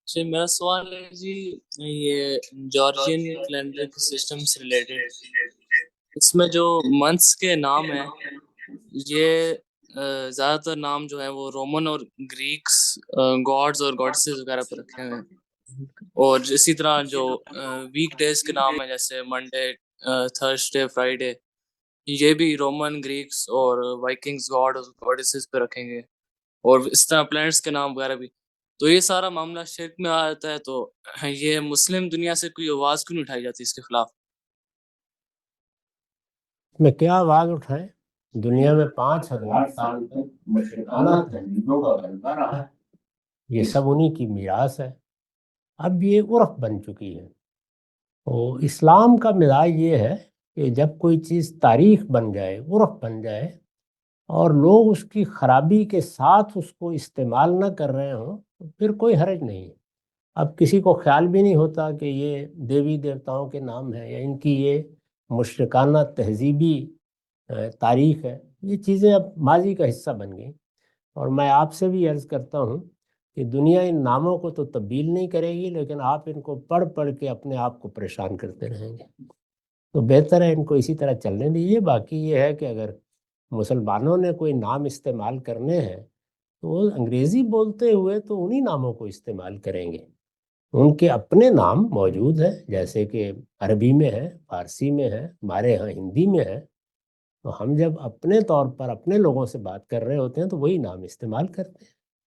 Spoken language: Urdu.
جی میرا سوال ہے جی، یہ جارجین کیلنڈر کے سسٹم سے ریلیٹڈ، اس میں جو منتھس کے نام ہیں یہ زیادہ تر نام جو ہے وہ رومن اور گریکس گاڈز اور گاڈسز وغیرہ پہ رکھے ہوئے ہیں، اور اسی طرح جو ویک ڈیز کے نام ہیں جیسے منڈے، تھرسڈے، فرائیڈے، یہ بھی رومن، گریکس اور وائکنگز گاڈ اور گاڈسز پہ رکھیں گے، اور اس طرح پلانٹس کے نام وغیرہ بھی۔ تو یہ سارا معاملہ شرک میں آ جاتا ہے، تو یہ مسلم دنیا سے کوئی آواز کیوں نہیں اٹھائی جاتی اس کے خلاف؟ میں کیا آواز اٹھائیں؟ دنیا میں 5,000 سال تک مشرکانہ تہذیبوں کا غلبہ رہا ہے۔ یہ سب انہی کی میراث ہے۔ اب یہ عرف بن چکی ہے۔ اور اسلام کا مزاج یہ ہے کہ جب کوئی چیز تاریخ بن جائے، عرف بن جائے، اور لوگ اس کی خرابی کے ساتھ اس کو استعمال نہ کر رہے ہوں، تو پھر کوئی حرج نہیں ہے۔ اب کسی کو خیال بھی نہیں ہوتا کہ یہ دیوی دیوتاؤں کے نام ہیں یا ان کی یہ مشرکانہ تہذیبی تاریخ ہے۔ یہ چیزیں اب ماضی کا حصہ بن گئیں، اور میں آپ سے بھی عرض کرتا ہوں کہ دنیا ان ناموں کو تو تبدیل نہیں کرے گی، لیکن آپ ان کو پڑھ پڑھ کے اپنے آپ کو پریشان کرتے رہیں گے۔ تو بہتر ہے ان کو اسی طرح چلنے دیجیے۔ باقی یہ ہے کہ اگر مسلمانوں نے کوئی نام استعمال کرنے ہیں تو وہ انگریزی بولتے ہوئے تو انہی ناموں کو استعمال کریں گے۔ ان کے اپنے نام موجود ہیں، جیسے کہ عربی میں ہے، فارسی میں ہے، ہمارے ہاں ہندی میں ہے۔ تو ہم جب اپنے طور پر اپنے لوگوں سے بات کر رہے ہوتے ہیں تو وہی نام استعمال کرتے ہیں۔